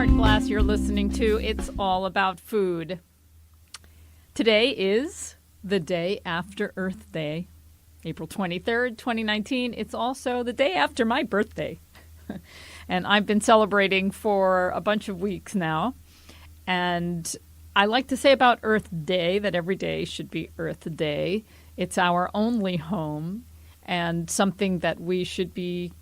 Art Glass. You're listening to It's All About Food. Today is the day after Earth Day, April 23rd, 2019. It's also the day after my birthday. And I've been celebrating for a bunch of weeks now. And I like to say about Earth Day that every day should be Earth Day. It's our only home and something that we should be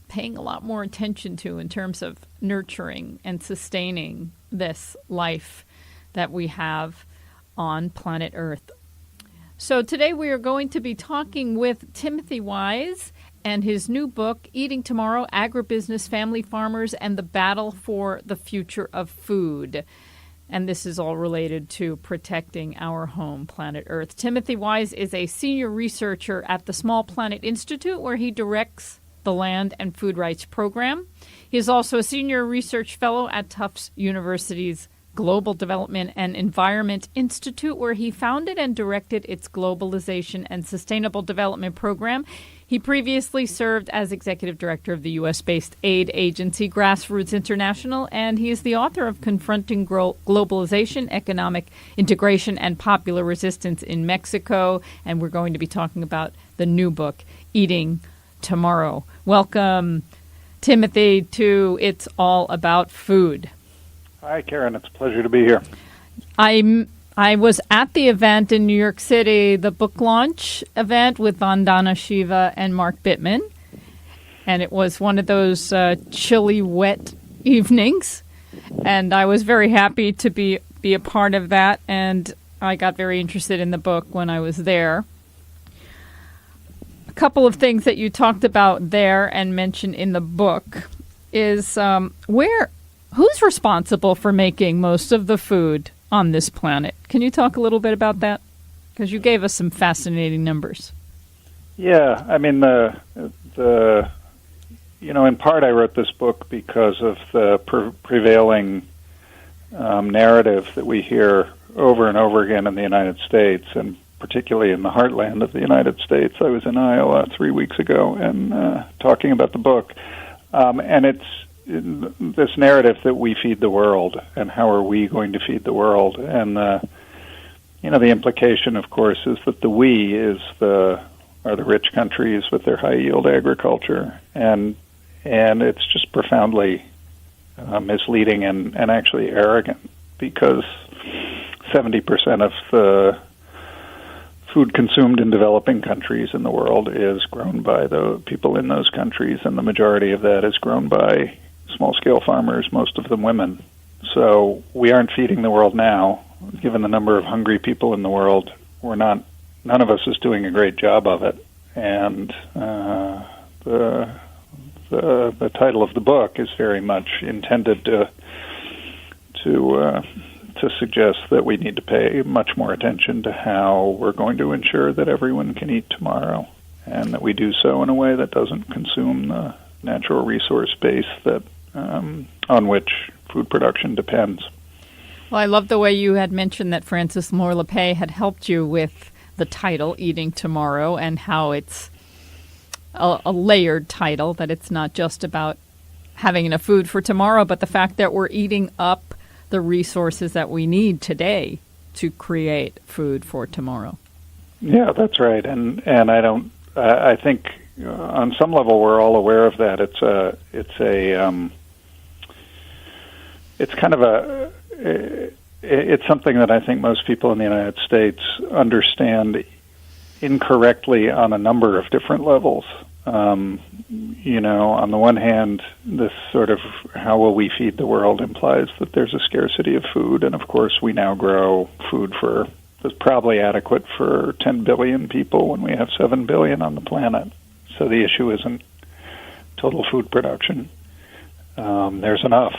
paying a lot more attention to in terms of nurturing and sustaining this life that we have on planet Earth. So today we are going to be talking with Timothy Wise and his new book, Eating Tomorrow, Agribusiness, Family Farmers, and the Battle for the Future of Food. And this is all related to protecting our home, planet Earth. Timothy Wise is a senior researcher at the Small Planet Institute, where he directs the Land and Food Rights Program. He is also a senior research fellow at Tufts University's Global Development and Environment Institute, where he founded and directed its Globalization and Sustainable Development Program. He previously served as executive director of the U.S.-based aid agency Grassroots International, and he is the author of Confronting Globalization, Economic Integration, and Popular Resistance in Mexico. And we're going to be talking about the new book, Eating Tomorrow. Welcome, Timothy, to It's All About Food. Hi, Karen. It's a pleasure to be here. I was at the event in New York City, the book launch event with Vandana Shiva and Mark Bittman, and it was one of those chilly, wet evenings, and I was very happy to be a part of that, and I got very interested in the book when I was there. A couple of things that you talked about there and mentioned in the book is who's responsible for making most of the food on this planet? Can you talk a little bit about that? Because you gave us some fascinating numbers. Yeah, I mean, in part I wrote this book because of the prevailing narrative that we hear over and over again in the United States, and particularly in the heartland of the United States. I was in Iowa 3 weeks ago and talking about the book. And it's this narrative that we feed the world, and how are we going to feed the world? And the implication, of course, is that the we are the rich countries with their high yield agriculture, and it's just profoundly misleading and actually arrogant, because 70% of the food consumed in developing countries in the world is grown by the people in those countries, and the majority of that is grown by small-scale farmers, most of them women. So we aren't feeding the world now. Given the number of hungry people in the world, none of us is doing a great job of it. And the title of the book is very much intended to suggest that we need to pay much more attention to how we're going to ensure that everyone can eat tomorrow, and that we do so in a way that doesn't consume the natural resource base that on which food production depends. Well, I love the way you had mentioned that Francis Moore Lepay had helped you with the title, Eating Tomorrow, and how it's a layered title, that it's not just about having enough food for tomorrow, but the fact that we're eating up the resources that we need today to create food for tomorrow. Yeah, that's right. And I think on some level we're all aware of that. It's something that I think most people in the United States understand incorrectly on a number of different levels. On the one hand, this sort of how will we feed the world implies that there's a scarcity of food, and of course we now grow food that's probably adequate for 10 billion people when we have 7 billion on the planet. So the issue isn't total food production. There's enough.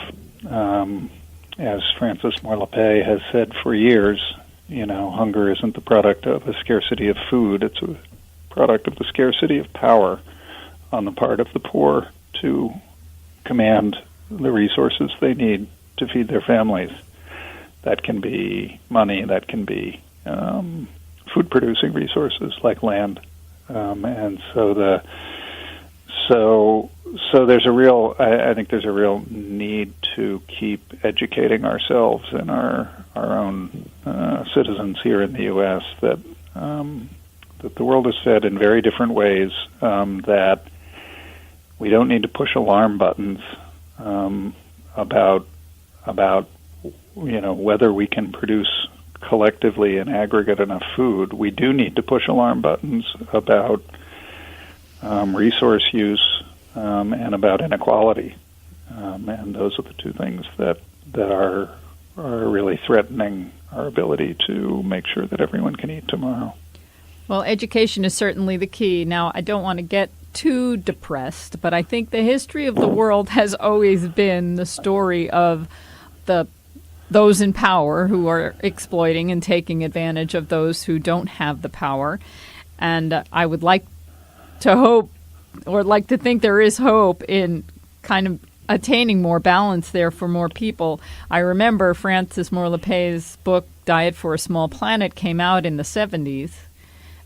As Francis Moore Lepay has said for years, hunger isn't the product of a scarcity of food, it's a product of the scarcity of power on the part of the poor to command the resources they need to feed their families. That can be money, that can be food-producing resources like land. And so so there's I think there's a real need to keep educating ourselves and our own citizens here in the U.S. that the world is fed in very different ways, that we don't need to push alarm buttons about whether we can produce collectively in aggregate enough food. We do need to push alarm buttons about resource use and about inequality, and those are the two things that are really threatening our ability to make sure that everyone can eat tomorrow. Well, education is certainly the key. Now, I don't want to get too depressed, but I think the history of the world has always been the story of those in power who are exploiting and taking advantage of those who don't have the power. And I would like to hope, or like to think there is hope in kind of attaining more balance there for more people. I remember Francis Moore-Lepay's book, Diet for a Small Planet, came out in the 70s.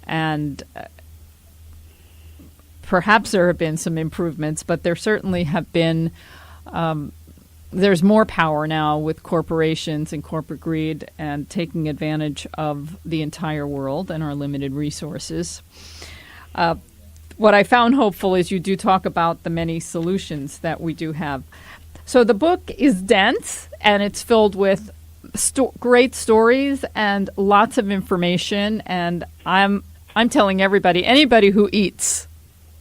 And perhaps there have been some improvements, but there certainly have been, there's more power now with corporations and corporate greed and taking advantage of the entire world and our limited resources. What I found hopeful is you do talk about the many solutions that we do have. So the book is dense and it's filled with great stories and lots of information. And I'm telling everybody, anybody who eats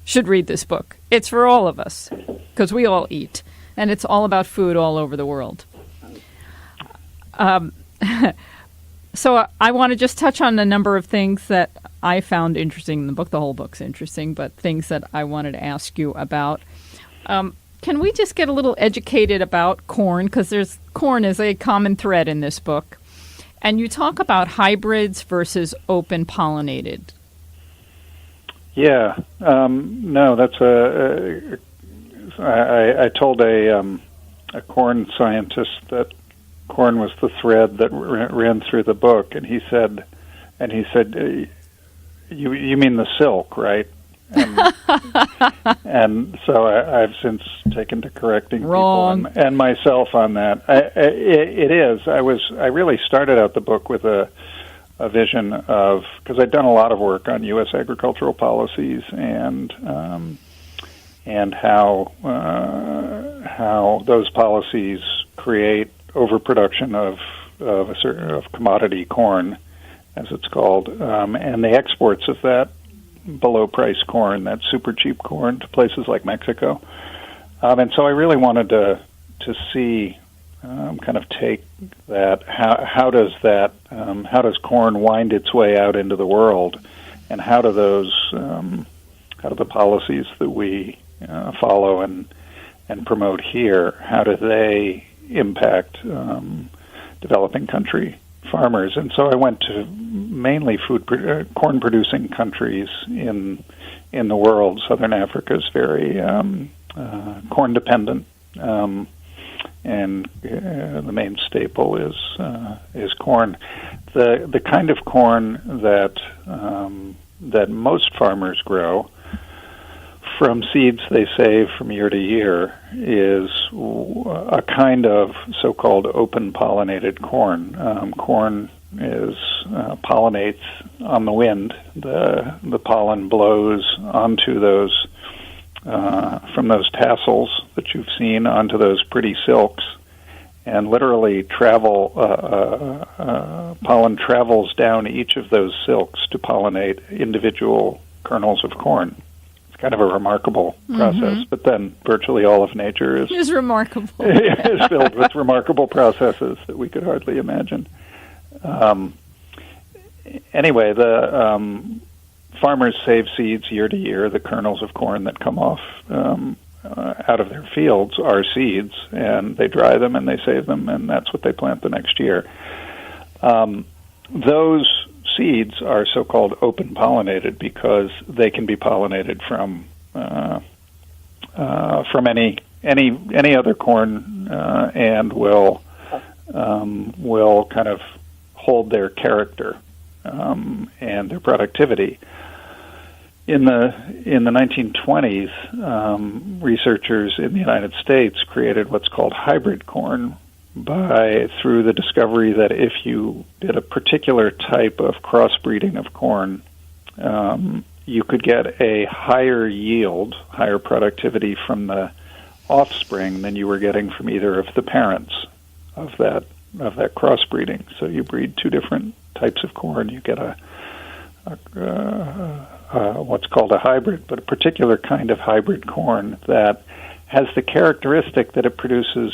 should read this book. It's for all of us because we all eat, and it's all about food all over the world. So I want to just touch on a number of things that I found interesting in the book. The whole book's interesting, but things that I wanted to ask you about. Can we just get a little educated about corn? Because corn is a common thread in this book. And you talk about hybrids versus open pollinated. Yeah. No, that's I told a corn scientist that corn was the thread that ran through the book, and he said, you mean the silk, right? And so I've since taken to correcting Wrong. people and myself on that. It is. I really started out the book with a vision of, because I'd done a lot of work on U.S. agricultural policies and how those policies create overproduction of commodity corn, as it's called, and the exports of that below-price corn, that super cheap corn, to places like Mexico. And so I really wanted to see, kind of take that. How does corn wind its way out into the world, and how do the policies that we follow and promote here, how do they impact developing country farmers? And so I went to mainly corn-producing countries in the world. Southern Africa is very corn-dependent, and the main staple is corn. The kind of corn that most farmers grow from seeds they save from year to year is a kind of so-called open pollinated corn. Corn pollinates on the wind. The pollen blows onto those from those tassels that you've seen onto those pretty silks, and literally pollen travels down each of those silks to pollinate individual kernels of corn. Kind of a remarkable process, but then virtually all of nature is remarkable. is filled with remarkable processes that we could hardly imagine. Anyway, the farmers save seeds year to year. The kernels of corn that come off out of their fields are seeds, and they dry them and they save them, and that's what they plant the next year. Those seeds are so-called open pollinated because they can be pollinated from any other corn, and will kind of hold their character and their productivity. In the 1920s, researchers in the United States created what's called hybrid corn through the discovery that if you did a particular type of crossbreeding of corn, you could get a higher yield, higher productivity from the offspring than you were getting from either of the parents of that crossbreeding. So you breed two different types of corn, you get what's called a hybrid, but a particular kind of hybrid corn that has the characteristic that it produces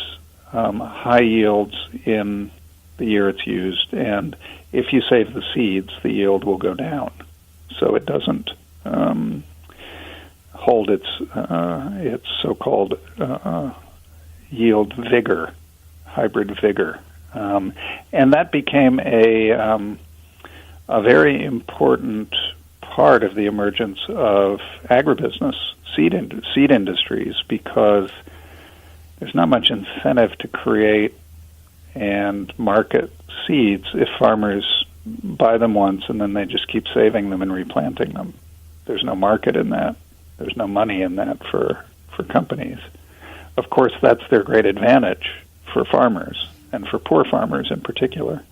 high yields in the year it's used, and if you save the seeds, the yield will go down. So it doesn't hold its so-called yield vigor, hybrid vigor, and that became a very important part of the emergence of agribusiness, seed industries, because there's not much incentive to create and market seeds if farmers buy them once and then they just keep saving them and replanting them. There's no market in that. There's no money in that for companies. Of course, that's their great advantage for farmers, and for poor farmers in particular.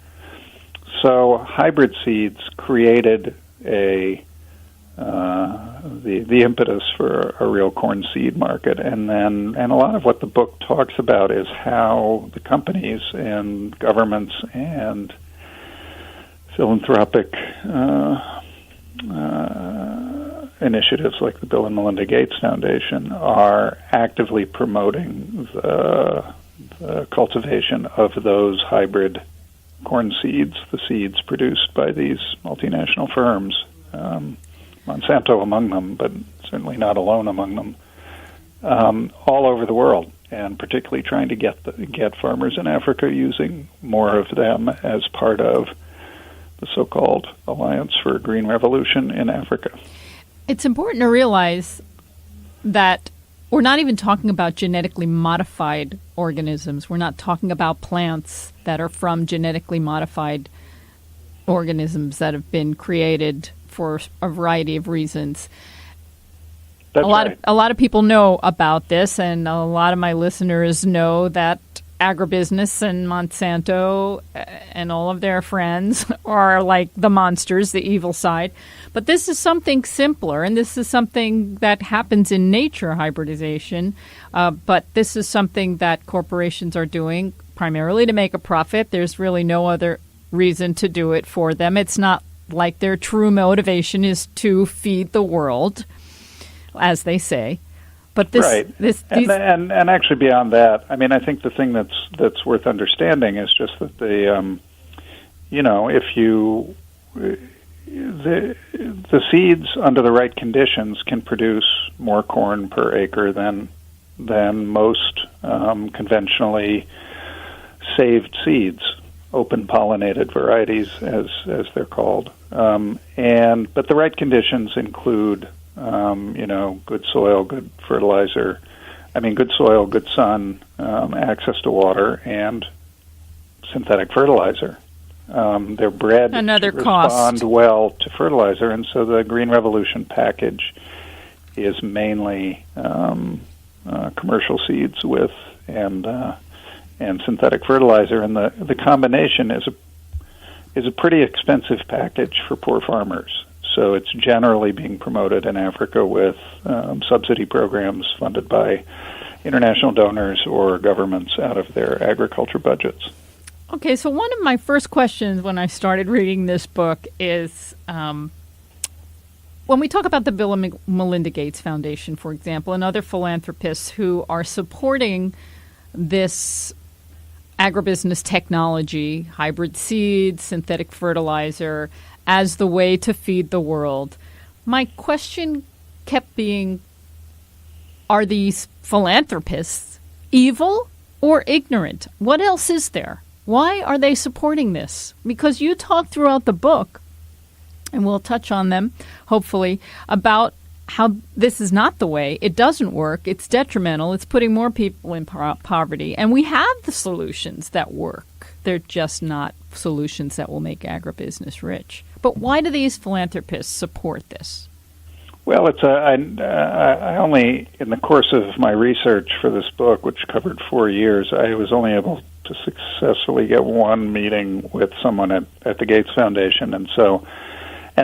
So hybrid seeds created the impetus for a real corn seed market, and a lot of what the book talks about is how the companies and governments and philanthropic initiatives like the Bill and Melinda Gates Foundation are actively promoting the cultivation of those hybrid corn seeds, the seeds produced by these multinational firms, Monsanto among them, but certainly not alone among them, all over the world, and particularly trying to get farmers in Africa using more of them as part of the so-called Alliance for a Green Revolution in Africa. It's important to realize that we're not even talking about genetically modified organisms. We're not talking about plants that are from genetically modified organisms that have been created for a variety of reasons. That's right. A lot of people know about this, and a lot of my listeners know that Agribusiness and Monsanto and all of their friends are like the monsters, the evil side. But this is something simpler, and this is something that happens in nature, hybridization. But this is something that corporations are doing primarily to make a profit. There's really no other reason to do it for them. It's not like their true motivation is to feed the world, as they say. But and actually beyond that, I mean, I think the thing that's worth understanding is just that if the seeds under the right conditions can produce more corn per acre than most conventionally saved seeds, open pollinated varieties as they're called, but the right conditions include good soil, good fertilizer, good soil, good sun, access to water, and synthetic fertilizer. They're bred to respond well to fertilizer, and so the Green Revolution package is mainly commercial seeds with and synthetic fertilizer, and the combination is a pretty expensive package for poor farmers. So it's generally being promoted in Africa with subsidy programs funded by international donors or governments out of their agriculture budgets. Okay, so one of my first questions when I started reading this book is when we talk about the Bill and Melinda Gates Foundation, for example, and other philanthropists who are supporting this agribusiness technology, hybrid seeds, synthetic fertilizer, as the way to feed the world. My question kept being, are these philanthropists evil or ignorant? What else is there? Why are they supporting this? Because you talk throughout the book, and we'll touch on them, hopefully, about how this is not the way. It doesn't work. It's detrimental. It's putting more people in poverty. And we have the solutions that work. They're just not solutions that will make agribusiness rich. But why do these philanthropists support this? Well, I only, in the course of my research for this book, which covered 4 years, I was only able to successfully get one meeting with someone at the Gates Foundation, and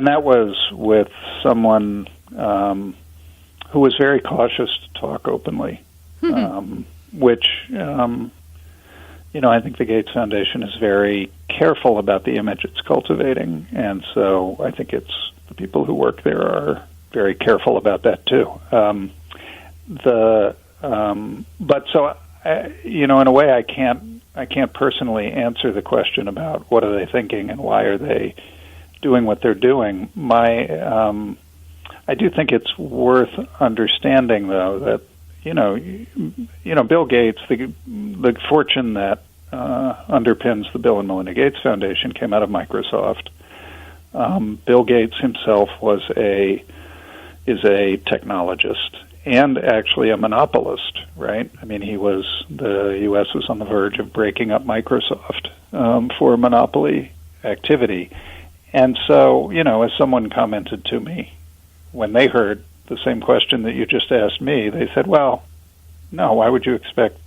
that was with someone who was very cautious to talk openly, which, I think the Gates Foundation is very careful about the image it's cultivating, and so I think the people who work there are very careful about that too. In a way, I can't personally answer the question about what are they thinking and why are they doing what they're doing. I do think it's worth understanding, though, that Bill Gates, the fortune that underpins the Bill and Melinda Gates Foundation came out of Microsoft. Bill Gates himself is a technologist and actually a monopolist, right? I mean, the U.S. was on the verge of breaking up Microsoft for monopoly activity. And so, as someone commented to me when they heard the same question that you just asked me, they said, well, no, why would you expect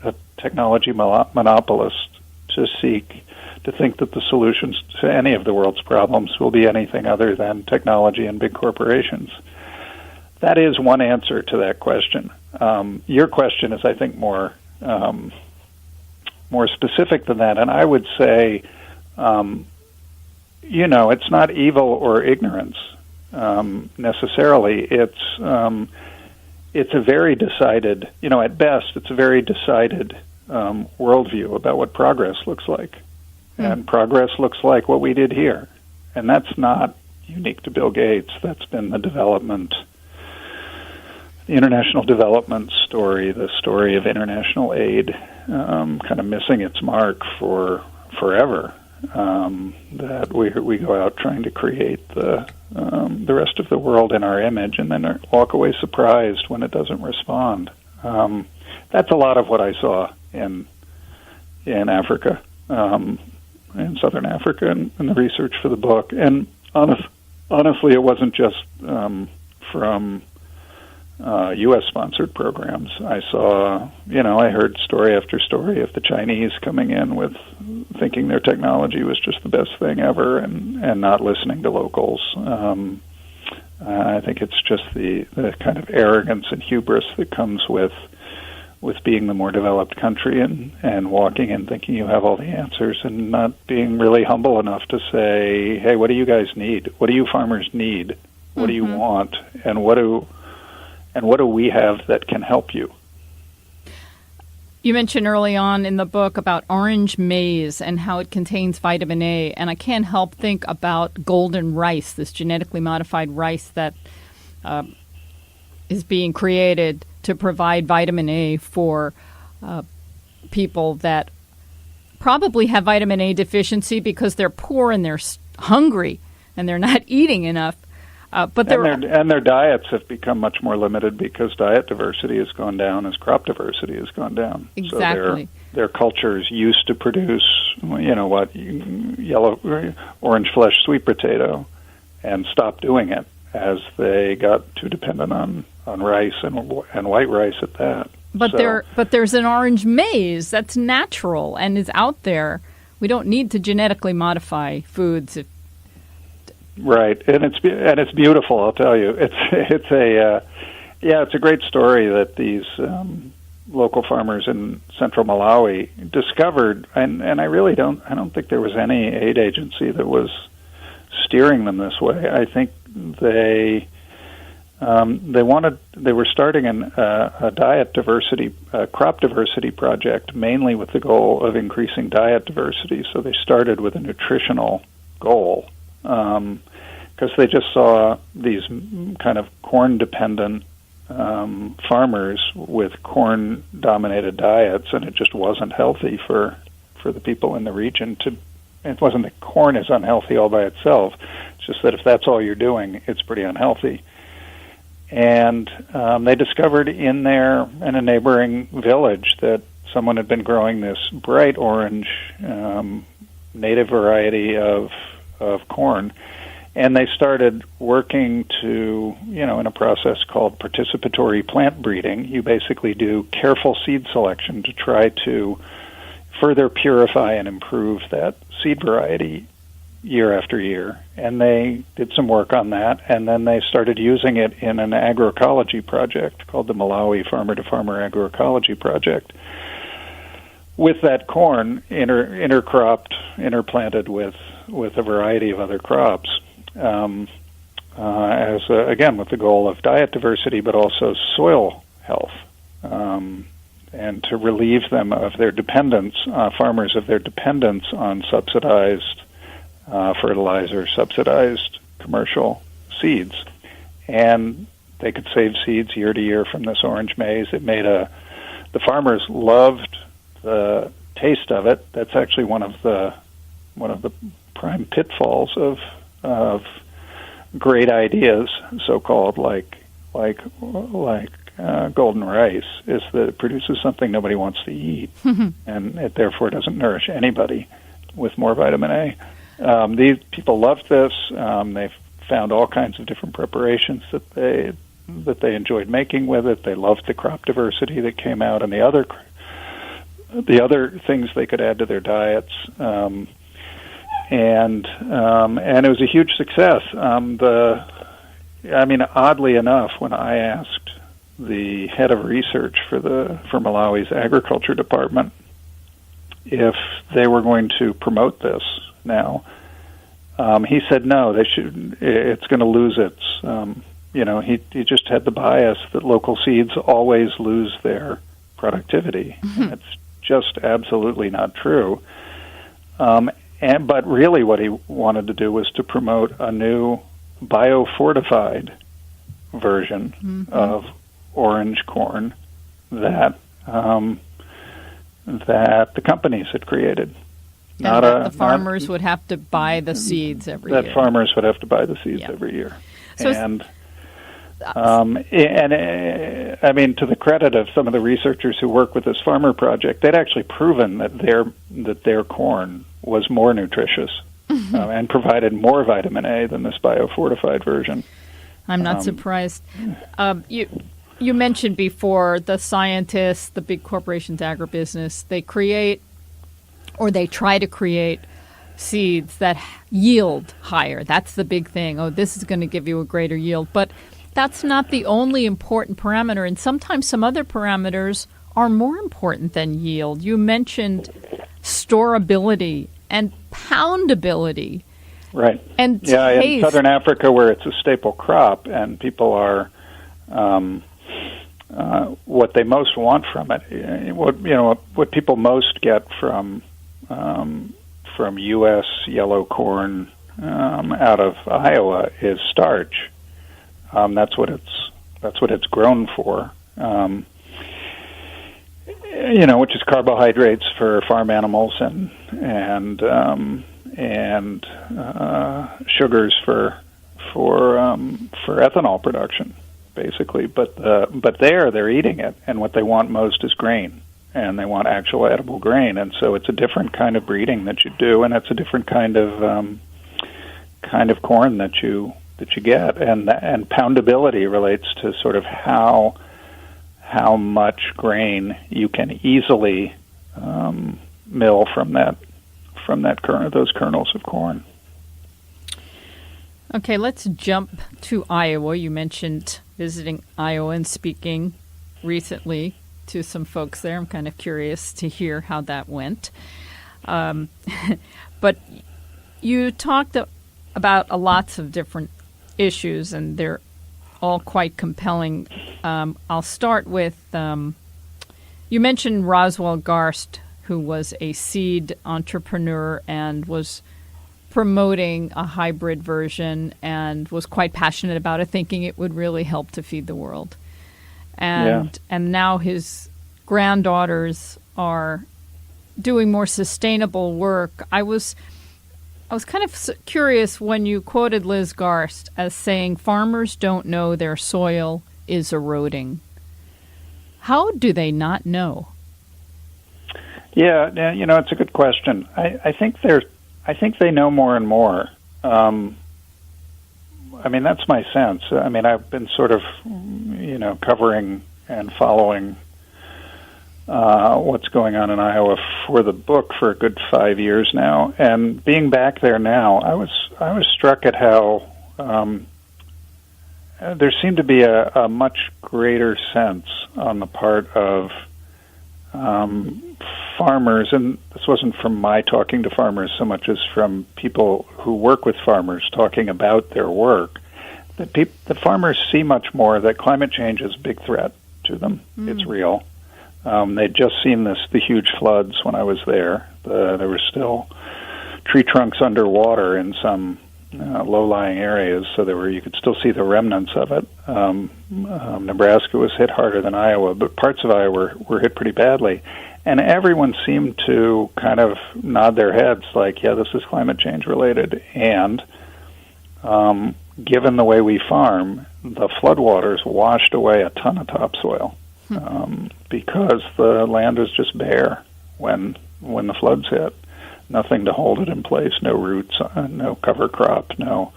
a technology monopolist to think that the solutions to any of the world's problems will be anything other than technology and big corporations? That is one answer to that question. Your question is, I think, more specific than that, and I would say, it's not evil or ignorance necessarily. It's a very decided, at best, it's a very decided worldview about what progress looks like. And progress looks like what we did here. And that's not unique to Bill Gates. That's been the international development story, the story of international aid kind of missing its mark for forever. That we go out trying to create the rest of the world in our image and then walk away surprised when it doesn't respond. That's a lot of what I saw in Africa, in Southern Africa, and the research for the book. And honestly, it wasn't just from U.S.-sponsored programs. I saw, I heard story after story of the Chinese coming in with thinking their technology was just the best thing ever and not listening to locals. I think it's just the kind of arrogance and hubris that comes with being the more developed country and walking and thinking you have all the answers and not being really humble enough to say, hey, what do you guys need? What do you farmers need? What do you want? And what do we have that can help you? You mentioned early on in the book about orange maize and how it contains vitamin A, and I can't help think about golden rice, this genetically modified rice that is being created to provide vitamin A for people that probably have vitamin A deficiency because they're poor and they're hungry and they're not eating enough. But their diets have become much more limited because diet diversity has gone down as crop diversity has gone down. Exactly. So their cultures used to produce, yellow, orange flesh sweet potato, and stopped doing it as they got too dependent on rice and white rice at that. But there's an orange maize that's natural and is out there. We don't need to genetically modify foods. Right, and it's beautiful. I'll tell you, it's a great story that these local farmers in central Malawi discovered, and I don't think there was any aid agency that was steering them this way. I think they were starting a diet diversity, crop diversity project, mainly with the goal of increasing diet diversity. So they started with a nutritional goal. Because they just saw these kind of corn-dependent farmers with corn-dominated diets, and it just wasn't healthy for the people in the region. It wasn't that corn is unhealthy all by itself. It's just that if that's all you're doing, it's pretty unhealthy. And they discovered in a neighboring village that someone had been growing this bright orange native variety of corn, And they started working to, in a process called participatory plant breeding. You basically do careful seed selection to try to further purify and improve that seed variety year after year. And they did some work on that, and then they started using it in an agroecology project called the Malawi Farmer-to-Farmer Agroecology Project, with that corn intercropped, interplanted with a variety of other crops, again, with the goal of diet diversity, but also soil health, and to relieve them of their dependence, farmers of their dependence on subsidized fertilizer, subsidized commercial seeds. And they could save seeds year to year from this orange maize. It made the farmers loved the taste of it. That's actually one of the prime pitfalls of great ideas, so-called, like golden rice, is that it produces something nobody wants to eat, and it therefore doesn't nourish anybody with more vitamin A. These people loved this. They found all kinds of different preparations that they enjoyed making with it. They loved the crop diversity that came out, and the other things they could add to their diets. And it was a huge success. Oddly enough, when I asked the head of research for Malawi's agriculture department if they were going to promote this now, he said no. They should. It's going to lose its. He just had the bias that local seeds always lose their productivity. And it's just absolutely not true. But really what he wanted to do was to promote a new biofortified version of orange corn that the companies had created. The farmers would have to buy the seeds every year. That farmers would have to buy the seeds every year. So to the credit of some of the researchers who work with this farmer project, they'd actually proven that their corn was more nutritious and provided more vitamin A than this biofortified version. I'm not surprised. You mentioned before the scientists, the big corporations, agribusiness, they create or they try to create seeds that yield higher. That's the big thing. Oh, this is going to give you a greater yield. But that's not the only important parameter, and sometimes some other parameters are more important than yield. You mentioned storability and poundability. Right. And taste. In Southern Africa, where it's a staple crop, and people are what they most want from it. What people most get from U.S. yellow corn out of Iowa is starch. That's what it's grown for. Which is carbohydrates for farm animals and sugars for ethanol production, basically. But they're eating it, and what they want most is grain, and they want actual edible grain. And so it's a different kind of breeding that you do, and it's a different kind of corn that you get, and poundability relates to sort of how much grain you can easily mill from those kernels of corn. Okay, let's jump to Iowa. You mentioned visiting Iowa and speaking recently to some folks there. I'm kind of curious to hear how that went. But you talked about lots of different issues, and they're all quite compelling. I'll start with, you mentioned Roswell Garst, who was a seed entrepreneur and was promoting a hybrid version and was quite passionate about it, thinking it would really help to feed the world. And now his granddaughters are doing more sustainable work. I was kind of curious when you quoted Liz Garst as saying farmers don't know their soil is eroding. How do they not know? Yeah, it's a good question. I think they know more and more. I mean, that's my sense. I mean, I've been sort of, covering and following what's going on in Iowa for the book for a good 5 years now. And being back there now, I was struck at how there seemed to be a much greater sense on the part of farmers, and this wasn't from my talking to farmers so much as from people who work with farmers talking about their work, that the farmers see much more that climate change is a big threat to them. It's real. They'd just seen the huge floods when I was there. There were still tree trunks underwater in some low-lying areas, so you could still see the remnants of it. Nebraska was hit harder than Iowa, but parts of Iowa were hit pretty badly. And everyone seemed to kind of nod their heads like, yeah, this is climate change related. And given the way we farm, the floodwaters washed away a ton of topsoil because the land was just bare when the floods hit. Nothing to hold it in place, no roots, no cover crop, no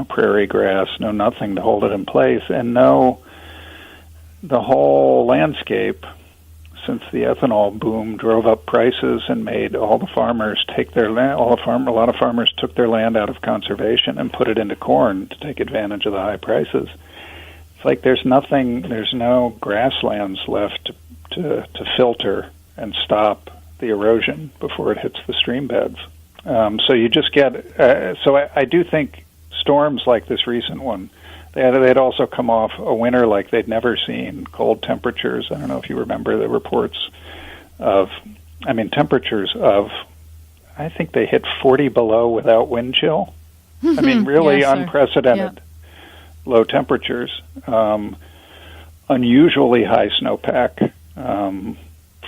prairie grass, nothing to hold it in place, and the whole landscape, since the ethanol boom drove up prices and made all the farmers take their land, a lot of farmers took their land out of conservation and put it into corn to take advantage of the high prices. It's like there's no grasslands left to filter and stop the erosion before it hits the stream beds. So you just get. So I do think storms like this recent one, they'd also come off a winter like they'd never seen. Cold temperatures. I don't know if you remember the reports of. I mean, temperatures of. I think they hit 40 below without wind chill. I mean, really yes, unprecedented low temperatures. Unusually high snowpack.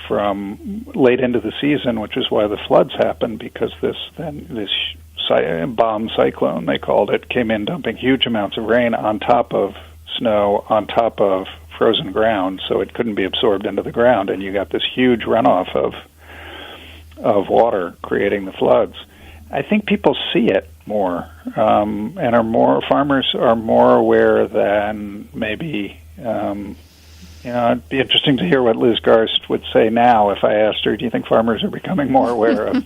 From late into the season, which is why the floods happened, because this bomb cyclone, they called it, came in dumping huge amounts of rain on top of snow, on top of frozen ground, so it couldn't be absorbed into the ground, and you got this huge runoff of water creating the floods. I think people see it more, and farmers are more aware than maybe. It'd be interesting to hear what Liz Garst would say now if I asked her, do you think farmers are becoming more aware of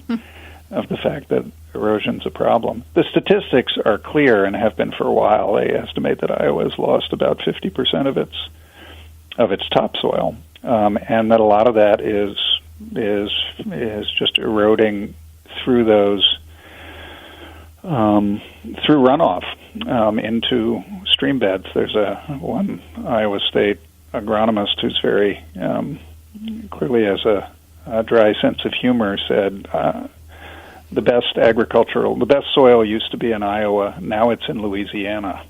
the fact that erosion's a problem? The statistics are clear and have been for a while. They estimate that Iowa has lost about 50% of its topsoil, and that a lot of that is just eroding through those through runoff into stream beds. There's one Iowa State agronomist who's very clearly has a dry sense of humor said the best soil used to be in Iowa, now it's in Louisiana.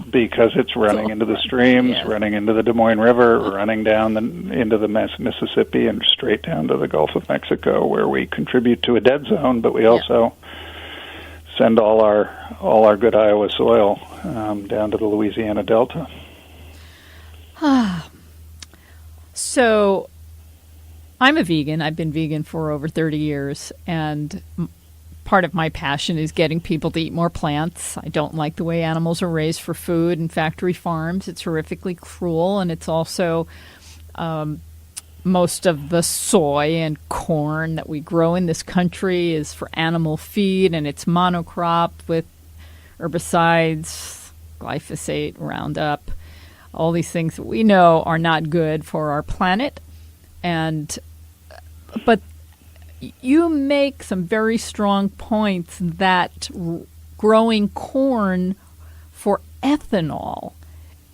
Because it's running into the streams, running into the Des Moines River, running down into the Mississippi and straight down to the Gulf of Mexico, where we contribute to a dead zone, but we also send all our good Iowa soil down to the Louisiana Delta. So I'm a vegan. I've been vegan for over 30 years, and part of my passion is getting people to eat more plants. I don't like the way animals are raised for food in factory farms. It's horrifically cruel, and it's also most of the soy and corn that we grow in this country is for animal feed, and it's monocropped with herbicides, glyphosate, Roundup, all these things that we know are not good for our planet. But you make some very strong points that growing corn for ethanol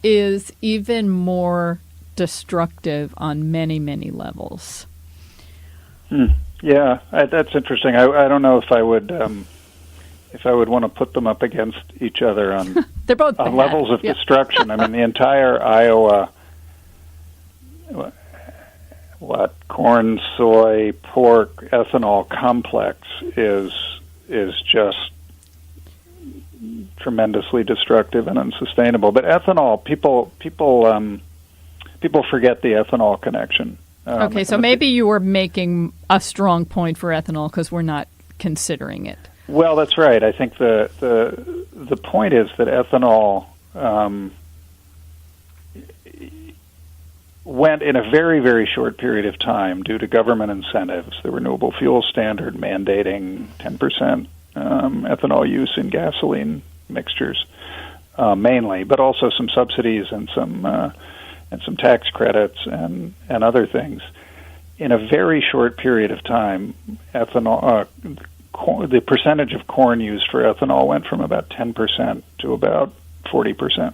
is even more destructive on many, many levels. Yeah, that's interesting. I don't know if I would want to put them up against each other on they're both on levels of destruction. I mean, the entire Iowa, corn, soy, pork, ethanol complex is just tremendously destructive and unsustainable. But ethanol, people forget the ethanol connection. Okay, so maybe you were making a strong point for ethanol because we're not considering it. Well, that's right. I think the point is that ethanol went in a very, very short period of time due to government incentives, the renewable fuel standard mandating 10% ethanol use in gasoline mixtures, mainly, but also some subsidies and some tax credits and other things. In a very short period of time, ethanol, the percentage of corn used for ethanol went from about 10% to about 40%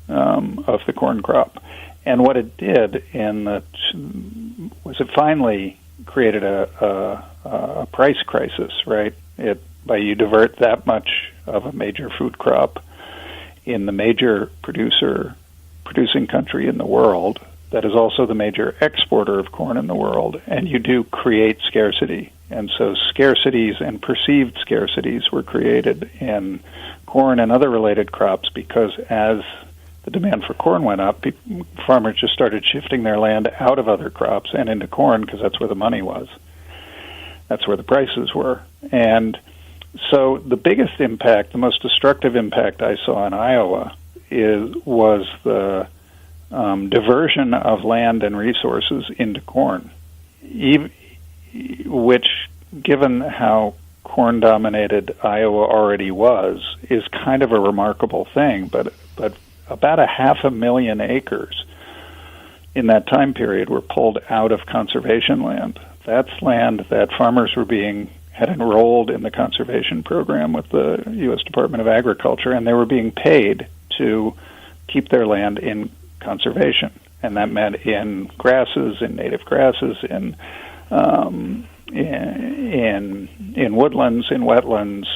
of the corn crop. And what it did was it finally created a price crisis, right? You divert that much of a major food crop in the major producing country in the world that is also the major exporter of corn in the world, and you do create scarcity. And so scarcities and perceived scarcities were created in corn and other related crops because as the demand for corn went up, farmers just started shifting their land out of other crops and into corn because that's where the money was. That's where the prices were. And so the biggest impact, the most destructive impact I saw in Iowa was the diversion of land and resources into corn, which, given how corn-dominated Iowa already was, is kind of a remarkable thing. But about 500,000 acres in that time period were pulled out of conservation land. That's land that farmers had enrolled in the conservation program with the U.S. Department of Agriculture, and they were being paid to keep their land in conservation. And that meant in grasses, in native grasses, in woodlands, in wetlands,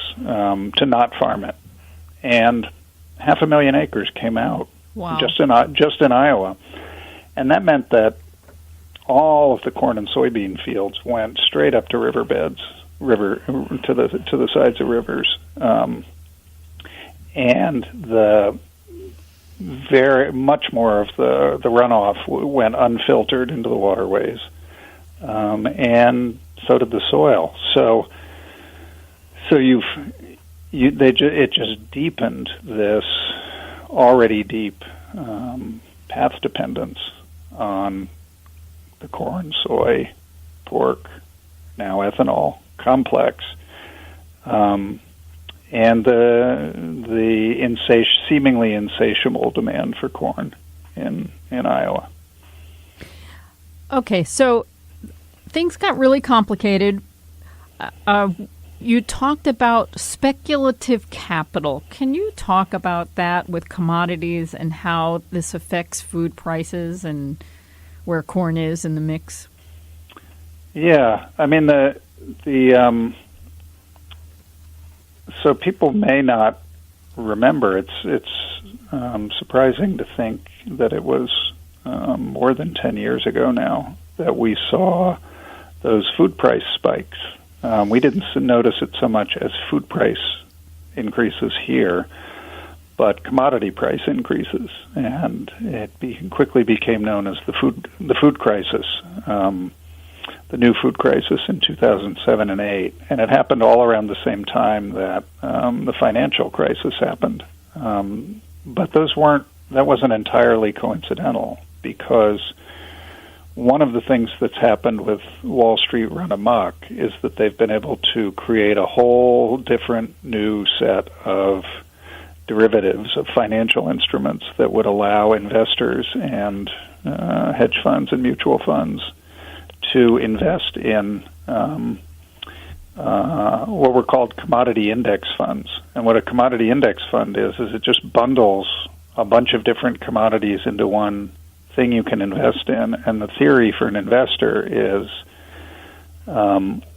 to not farm it. And 500,000 acres came out. Wow. just in Iowa. And that meant that all of the corn and soybean fields went straight up to riverbeds, to the sides of rivers, and the very much more of the runoff went unfiltered into the waterways, and so did the soil. So it just deepened this already deep path dependence on the corn, soy, pork, now ethanol complex, and the seemingly insatiable demand for corn in Iowa. Okay, so things got really complicated. You talked about speculative capital. Can you talk about that with commodities and how this affects food prices and where corn is in the mix? Yeah, I mean so people may not remember. It's surprising to think that it was more than 10 years ago now that we saw those food price spikes. We didn't notice it so much as food price increases here, but commodity price increases, and it quickly became known as the food crisis, the new food crisis in 2007 and 2008, and it happened all around the same time that the financial crisis happened. But that wasn't entirely coincidental, because one of the things that's happened with Wall Street run amok is that they've been able to create a whole different new set of derivatives of financial instruments that would allow investors and hedge funds and mutual funds to invest in what were called commodity index funds. And what a commodity index fund is it just bundles a bunch of different commodities into one thing you can invest in. And the theory for an investor is,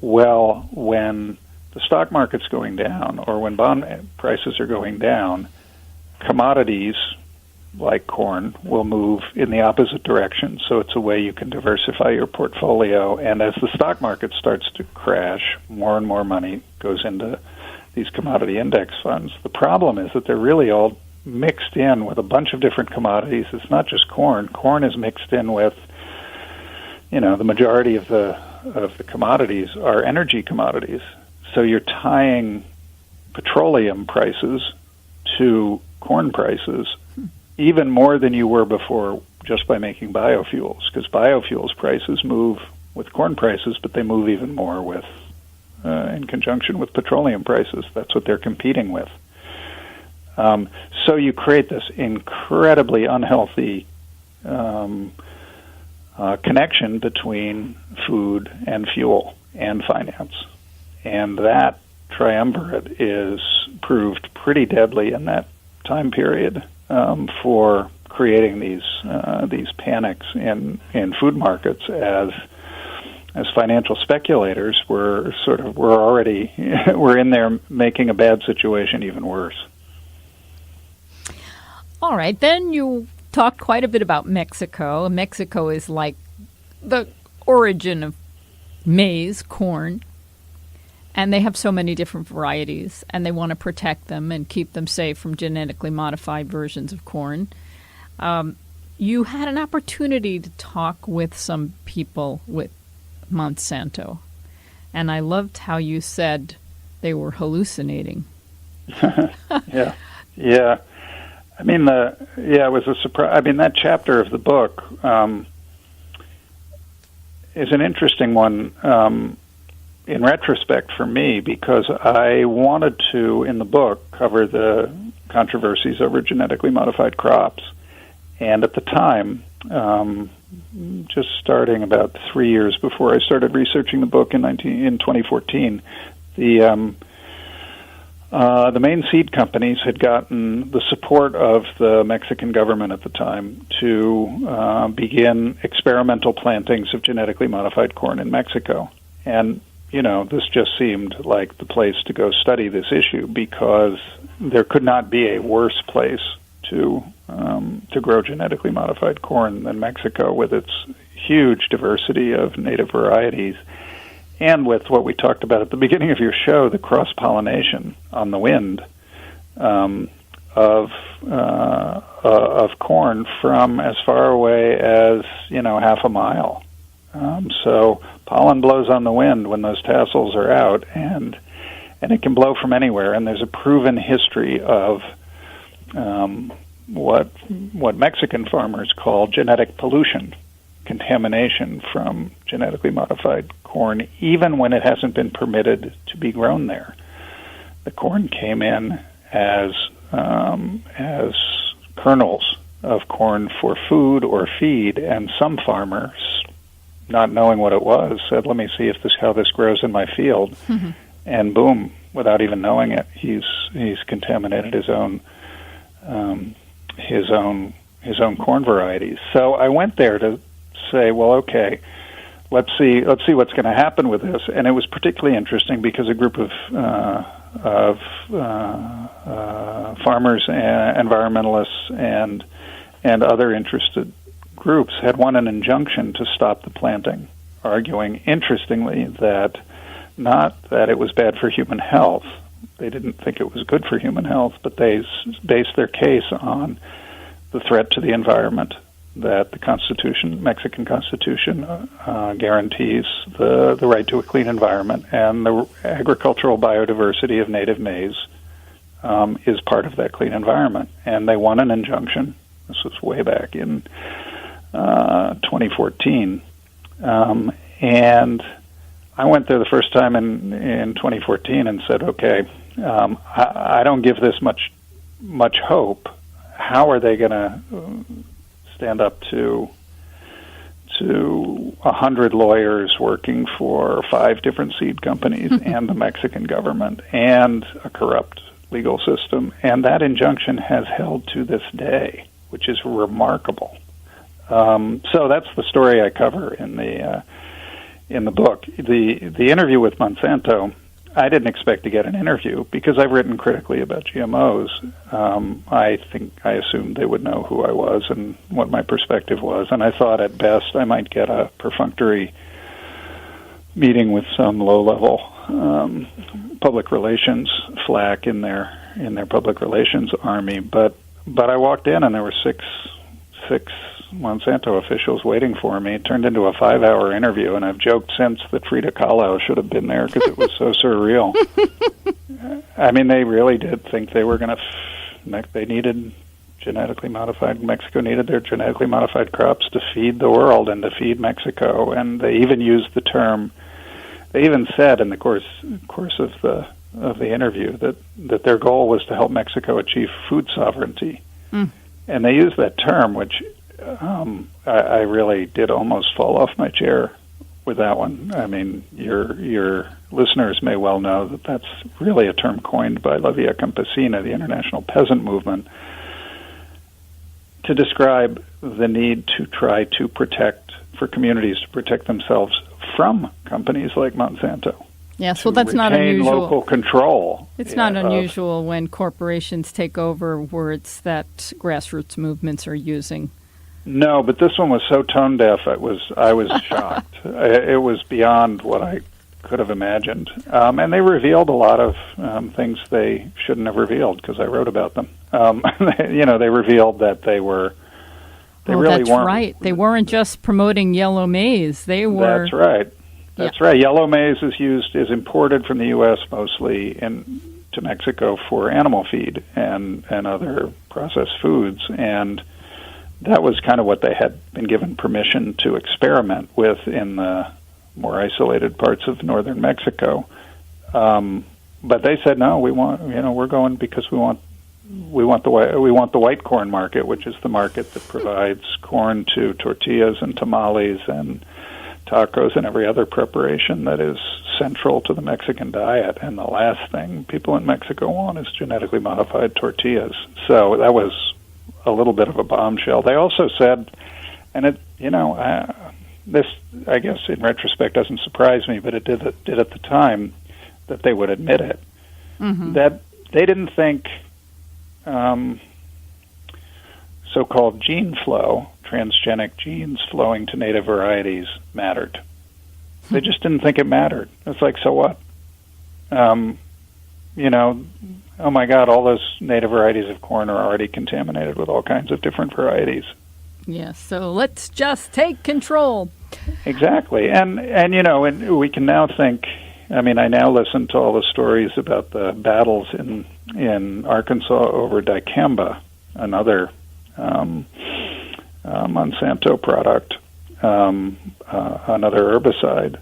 when the stock market's going down or when bond prices are going down, commodities like corn will move in the opposite direction. So it's a way you can diversify your portfolio. And as the stock market starts to crash, more and more money goes into these commodity index funds. The problem is that they're really all mixed in with a bunch of different commodities. It's not just corn. Corn is mixed in with, the majority of the commodities are energy commodities. So you're tying petroleum prices to corn prices even more than you were before just by making biofuels, because biofuels prices move with corn prices, but they move even more with in conjunction with petroleum prices. That's what they're competing with. So you create this incredibly unhealthy connection between food and fuel and finance. And that triumvirate is proved pretty deadly in that time period for creating these panics in food markets as financial speculators were already were in there making a bad situation even worse. All right, then you talked quite a bit about Mexico. Mexico is like the origin of maize, corn, and they have so many different varieties, and they want to protect them and keep them safe from genetically modified versions of corn. You had an opportunity to talk with some people with Monsanto, and I loved how you said they were hallucinating. Yeah. I mean, it was a surprise. I mean, that chapter of the book is an interesting one in retrospect for me, because I wanted to, in the book, cover the controversies over genetically modified crops. And at the time, just starting about 3 years before I started researching the book in 2014, the main seed companies had gotten the support of the Mexican government at the time to begin experimental plantings of genetically modified corn in Mexico. And, this just seemed like the place to go study this issue, because there could not be a worse place to grow genetically modified corn than Mexico, with its huge diversity of native varieties. And with what we talked about at the beginning of your show, the cross-pollination on the wind of corn from as far away as half a mile. So pollen blows on the wind when those tassels are out, and it can blow from anywhere. And there's a proven history of what Mexican farmers call genetic pollution, contamination from genetically modified corn, even when it hasn't been permitted to be grown there. The corn came in as kernels of corn for food or feed, and some farmers, not knowing what it was, said, "Let me see how this grows in my field," and boom, without even knowing it, he's contaminated his own corn varieties. So I went there to say, well, okay, let's see what's going to happen with this. And it was particularly interesting because a group of farmers, and environmentalists, and other interested groups had won an injunction to stop the planting, arguing, interestingly, that not that it was bad for human health. They didn't think it was good for human health, but they based their case on the threat to the environment that the Mexican Constitution guarantees the right to a clean environment, and the agricultural biodiversity of native maize is part of that clean environment. And they won an injunction. This was way back in 2014. And I went there the first time in 2014 and said, okay, I don't give this much hope. How are they going to stand up to 100 lawyers working for 5 different seed companies and the Mexican government and a corrupt legal system? And that injunction has held to this day, which is remarkable. So that's the story I cover in the book. The interview with Monsanto, I didn't expect to get an interview because I've written critically about GMOs. I assumed they would know who I was and what my perspective was, and I thought at best I might get a perfunctory meeting with some low-level public relations flack in their public relations army. But I walked in and there were six Monsanto officials waiting for me. It turned into a 5-hour interview, and I've joked since that Frida Kahlo should have been there because it was so surreal. I mean, they really did think they were going to. They needed genetically modified. Mexico needed their genetically modified crops to feed the world and to feed Mexico. And they even used the term. They even said in the course of the interview that their goal was to help Mexico achieve food sovereignty. And they used that term, which I really did almost fall off my chair with that one. I mean, your listeners may well know that that's really a term coined by La Via Campesina, the international peasant movement, to describe the need to try to for communities to protect themselves from companies like Monsanto. Yes, well, that's not unusual. Local control. It's not unusual when corporations take over words that grassroots movements are using. No, but this one was so tone deaf. I was shocked. It was beyond what I could have imagined, and they revealed a lot of things they shouldn't have revealed because I wrote about them. They revealed that they were. That's right. They weren't just promoting yellow maize. They were. That's right. That's right. Yellow maize is imported from the U.S. mostly to Mexico for animal feed and other processed foods, and that was kind of what they had been given permission to experiment with in the more isolated parts of northern Mexico. But they said no. We're going because we want the white corn market, which is the market that provides corn to tortillas and tamales and tacos and every other preparation that is central to the Mexican diet. And the last thing people in Mexico want is genetically modified tortillas. So that was a little bit of a bombshell. They also said, and this, I guess, in retrospect doesn't surprise me, but it did at the time, that they would admit it, that they didn't think so-called gene flow, transgenic genes flowing to native varieties, mattered. They just didn't think it mattered. It's like, so what? Oh my God, all those native varieties of corn are already contaminated with all kinds of different varieties. Yes, so let's just take control. Exactly. And we can now think, I mean, I now listen to all the stories about the battles in Arkansas over dicamba, another Monsanto product, another herbicide,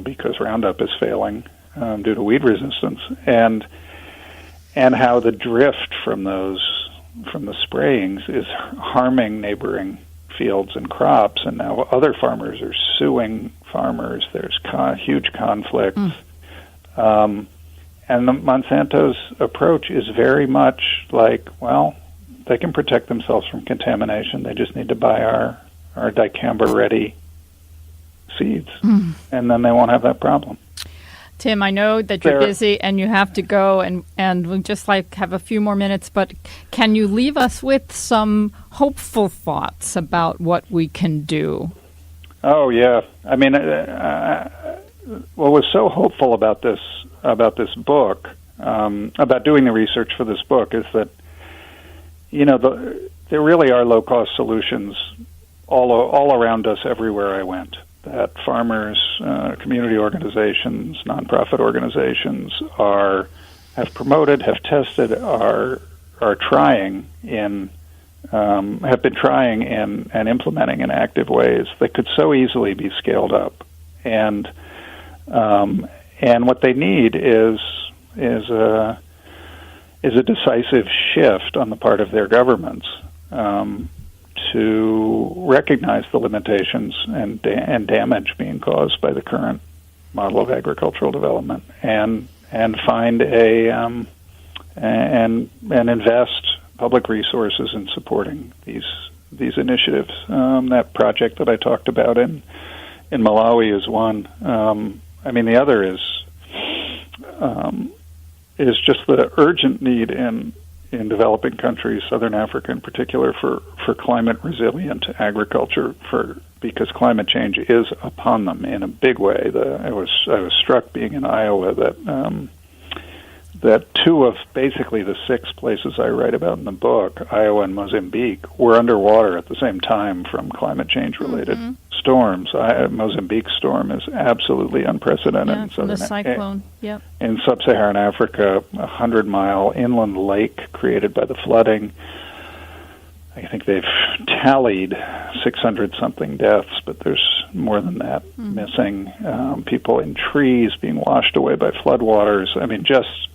because Roundup is failing due to weed resistance, and how the drift from the sprayings is harming neighboring fields and crops, and now other farmers are suing farmers. There's huge conflicts. And the Monsanto's approach is very much like, well, they can protect themselves from contamination. They just need to buy our dicamba-ready seeds, and then they won't have that problem. Tim, I know that you're busy and you have to go, and we'll just have a few more minutes, but can you leave us with some hopeful thoughts about what we can do? Oh, yeah. I mean, what was so hopeful about this book, about doing the research for this book, is that, there really are low-cost solutions all around us everywhere I went. That farmers, community organizations, nonprofit organizations have promoted, have tested, are trying have been trying and implementing in active ways that could so easily be scaled up. And what they need is a decisive shift on the part of their governments to recognize the limitations and damage being caused by the current model of agricultural development, and find and invest public resources in supporting these initiatives. That project that I talked about in Malawi is one. I mean, the other is just the urgent need in developing countries, Southern Africa in particular, for climate resilient agriculture, because climate change is upon them in a big way. I was struck being in Iowa that two of basically the 6 places I write about in the book, Iowa and Mozambique, were underwater at the same time from climate change related storms. Mozambique storm is absolutely unprecedented. Yeah, from the cyclone. Yep. In sub-Saharan Africa, a 100-mile inland lake created by the flooding. I think they've tallied 600-something deaths, but there's more than that missing. People in trees being washed away by floodwaters. I mean, just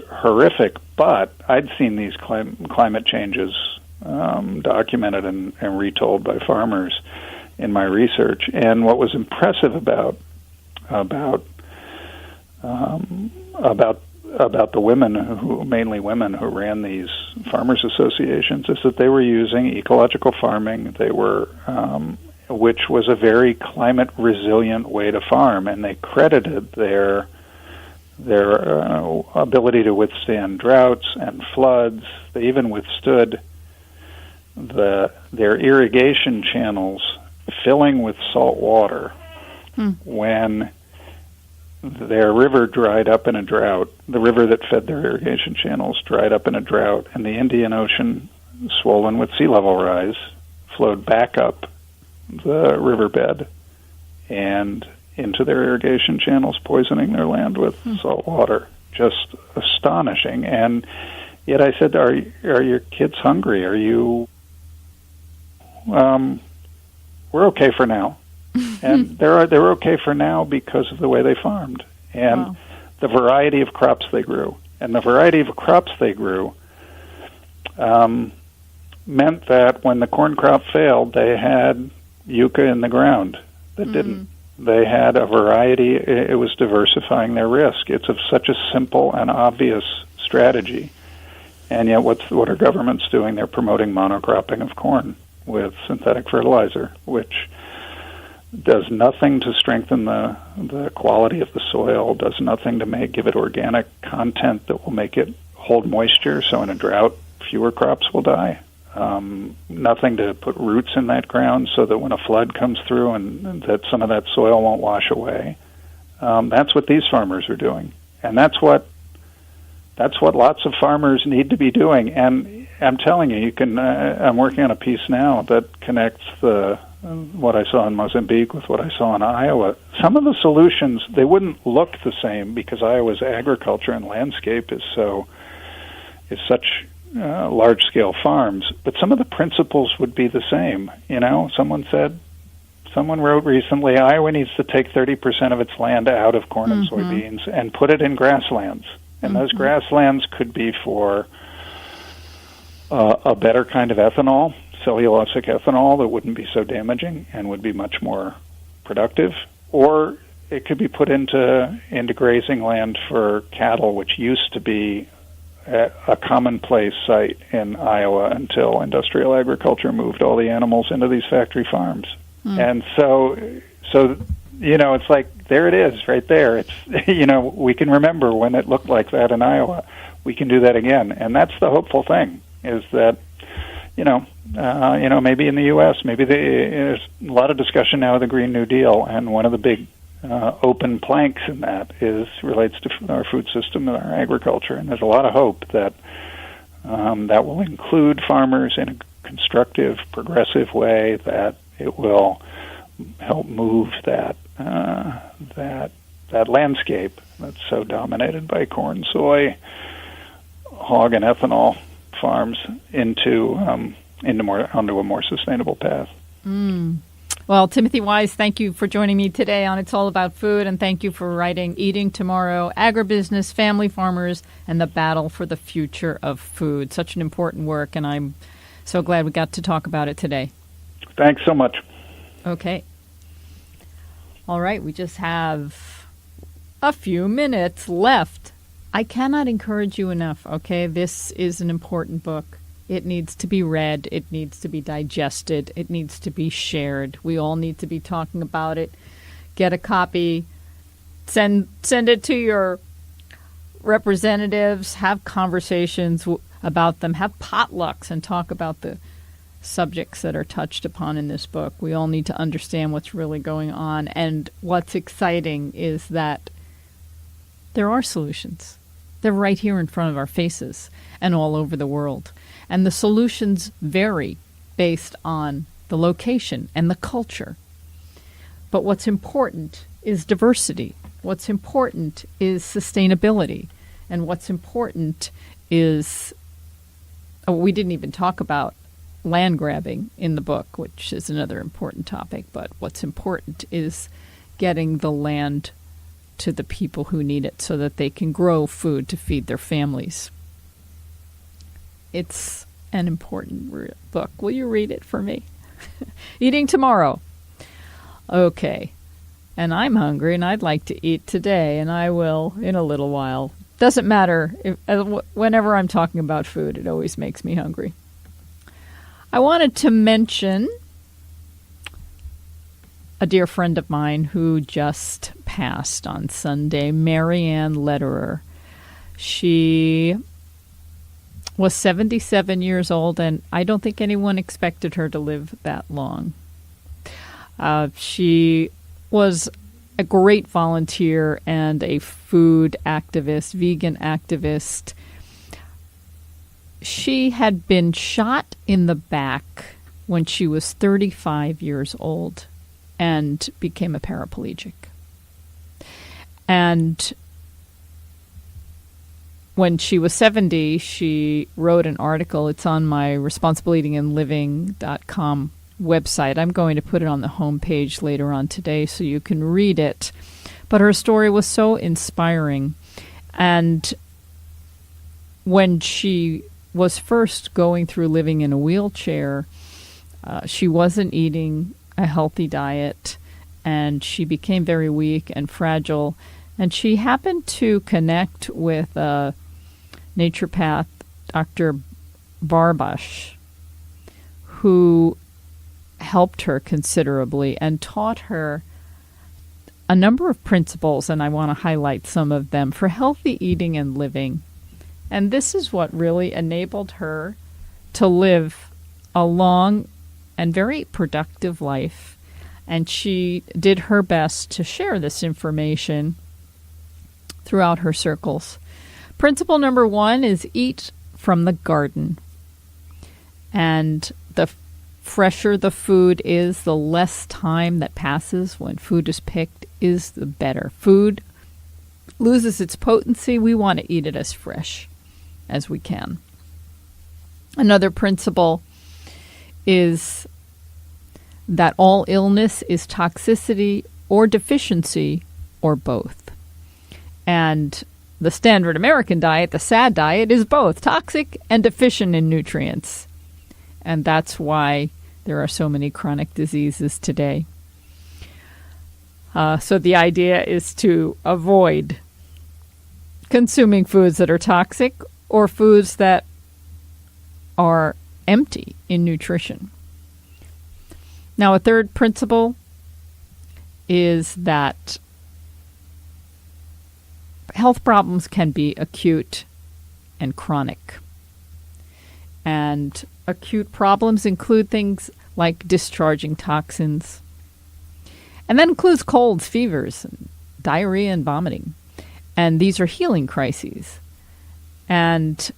horrific. But I'd seen these climate changes documented and retold by farmers in my research. And what was impressive about the women, mainly women who ran these farmers associations, is that they were using ecological farming. They were, which was a very climate resilient way to farm, and they credited their ability to withstand droughts and floods. They even withstood their irrigation channels filling with salt water when their river dried up in a drought. The river that fed their irrigation channels dried up in a drought, and the Indian Ocean, swollen with sea level rise, flowed back up the riverbed and into their irrigation channels, poisoning their land with salt water. Just astonishing. And yet I said, are your kids hungry? Are you... we're okay for now. And they were okay for now because of the way they farmed and the variety of crops they grew. And the variety of crops they grew meant that when the corn crop failed, they had yucca in the ground that didn't. They had a variety. It was diversifying their risk. It's such a simple and obvious strategy. And yet what are governments doing? They're promoting monocropping of corn with synthetic fertilizer, which does nothing to strengthen the quality of the soil, does nothing to give it organic content that will make it hold moisture, so in a drought, fewer crops will die. Nothing to put roots in that ground so that when a flood comes through and that some of that soil won't wash away. That's what these farmers are doing. And that's what lots of farmers need to be doing. And I'm telling you, I'm working on a piece now that connects what I saw in Mozambique with what I saw in Iowa. Some of the solutions, they wouldn't look the same because Iowa's agriculture and landscape is such large-scale farms, but some of the principles would be the same. Someone wrote recently, Iowa needs to take 30% of its land out of corn and soybeans and put it in grasslands. And those grasslands could be for a better kind of ethanol, cellulosic ethanol, that wouldn't be so damaging and would be much more productive. Or it could be put into grazing land for cattle, which used to be a commonplace sight in Iowa until industrial agriculture moved all the animals into these factory farms. And so it's like, there it is right there. It's, we can remember when it looked like that in Iowa. We can do that again. And that's the hopeful thing, is that, maybe in the U.S., there's a lot of discussion now of the Green New Deal, and one of the big open planks in that relates to our food system and our agriculture. And there's a lot of hope that that will include farmers in a constructive, progressive way, that it will help move that landscape that's so dominated by corn, soy, hog, and ethanol farms onto a more sustainable path. Well, Timothy Wise, thank you for joining me today on It's All About Food, and thank you for writing Eating Tomorrow, Agribusiness, Family Farmers, and the Battle for the Future of Food. Such an important work, and I'm so glad we got to talk about it today. Thanks so much. Okay. All right, we just have a few minutes left. I cannot encourage you enough, okay? This is an important book. It needs to be read. It needs to be digested. It needs to be shared. We all need to be talking about it. Get a copy. Send it to your representatives. Have conversations about them. Have potlucks and talk about the subjects that are touched upon in this book. We all need to understand what's really going on. And what's exciting is that there are solutions. They're right here in front of our faces and all over the world. And the solutions vary based on the location and the culture But what's important is diversity. What's important is sustainability. And what's important is, we didn't even talk about land grabbing in the book, which is another important topic. But what's important is getting the land to the people who need it so that they can grow food to feed their families. It's an important book. Will you read it for me? Eating tomorrow. Okay. And I'm hungry and I'd like to eat today, and I will in a little while. Doesn't matter. Whenever I'm talking about food, it always makes me hungry. I wanted to mention a dear friend of mine who just passed on Sunday, Marianne Lederer. She was 77 years old, and I don't think anyone expected her to live that long. She was a great volunteer and a food activist, vegan activist. She had been shot in the back when she was 35 years old and became a paraplegic. And when she was 70, she wrote an article. It's on my responsibleeatingandliving.com website. I'm going to put it on the homepage later on today so you can read it. But her story was so inspiring. And when she was first going through living in a wheelchair, she wasn't eating a healthy diet, and she became very weak and fragile. And she happened to connect with a naturopath, Dr. Barbash, who helped her considerably and taught her a number of principles, and I want to highlight some of them, for healthy eating and living. And this is what really enabled her to live a long and very productive life. And she did her best to share this information throughout her circles. Principle number 1 is eat from the garden. And the fresher the food is, the less time that passes when food is picked is the better. Food loses its potency. We want to eat it as fresh as we can. Another principle is that all illness is toxicity or deficiency or both. And the standard American diet, the SAD diet, is both toxic and deficient in nutrients. And that's why there are so many chronic diseases today. So the idea is to avoid consuming foods that are toxic or foods that are empty in nutrition. Now, a third principle is that health problems can be acute and chronic. And acute problems include things like discharging toxins. And that includes colds, fevers, and diarrhea, and vomiting. And these are healing crises. And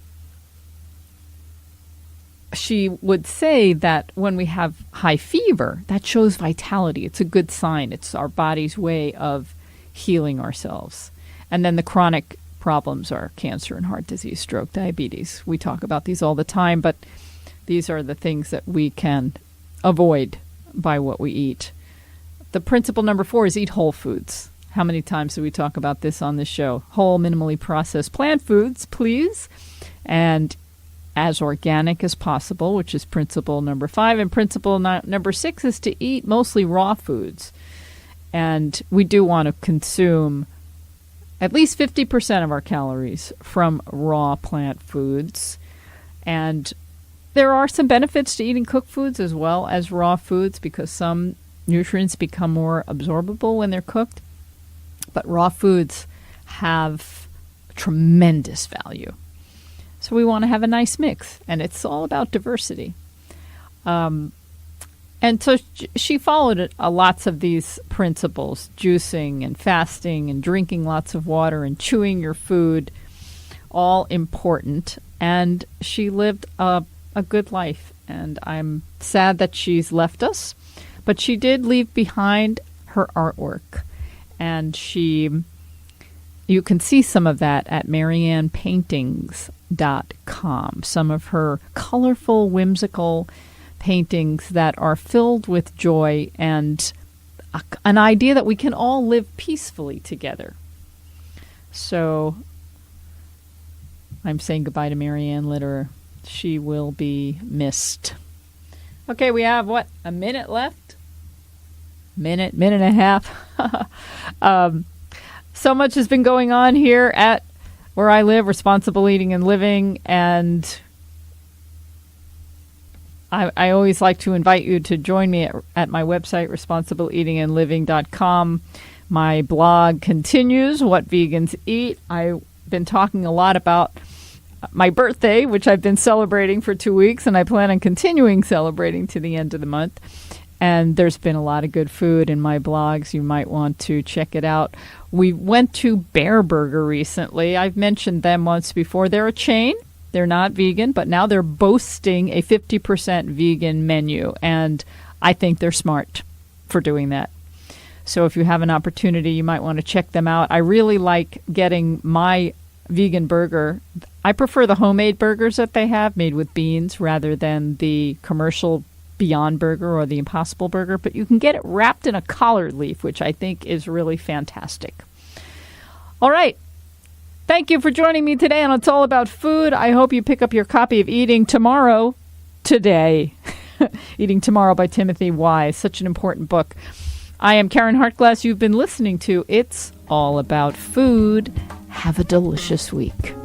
she would say that when we have high fever, that shows vitality. It's a good sign. It's our body's way of healing ourselves. And then the chronic problems are cancer and heart disease, stroke, diabetes. We talk about these all the time, but these are the things that we can avoid by what we eat. The principle number 4 is eat whole foods. How many times do we talk about this on this show? Whole, minimally processed plant foods, please. And as organic as possible, which is principle number 5. And principle number 6 is to eat mostly raw foods. And we do want to consume at least 50% of our calories from raw plant foods. And there are some benefits to eating cooked foods as well as raw foods because some nutrients become more absorbable when they're cooked. But raw foods have tremendous value. So we want to have a nice mix, and it's all about diversity. And so she followed lots of these principles, juicing and fasting and drinking lots of water and chewing your food, all important. And she lived a good life, and I'm sad that she's left us. But she did leave behind her artwork. And you can see some of that at mariannepaintings.com. Some of her colorful, whimsical paintings that are filled with joy and an idea that we can all live peacefully together. So I'm saying goodbye to Marianne Litterer. She will be missed. Okay, we have, a minute left? Minute and a half. So much has been going on here at where I live, Responsible Eating and Living, and I always like to invite you to join me at my website, responsibleeatingandliving.com. My blog continues, What Vegans Eat. I've been talking a lot about my birthday, which I've been celebrating for 2 weeks, and I plan on continuing celebrating to the end of the month. And there's been a lot of good food in my blogs. You might want to check it out. We went to Bear Burger recently. I've mentioned them once before. They're a chain. They're not vegan, but now they're boasting a 50% vegan menu. And I think they're smart for doing that. So if you have an opportunity, you might want to check them out. I really like getting my vegan burger. I prefer the homemade burgers that they have made with beans rather than the commercial Beyond Burger or the Impossible Burger, but you can get it wrapped in a collard leaf, which I think is really fantastic. All right. Thank you for joining me today on It's All About Food. I hope you pick up your copy of Eating Tomorrow today. Eating Tomorrow by Timothy Y. Such an important book. I am Karen Hartglass. You've been listening to It's All About Food. Have a delicious week.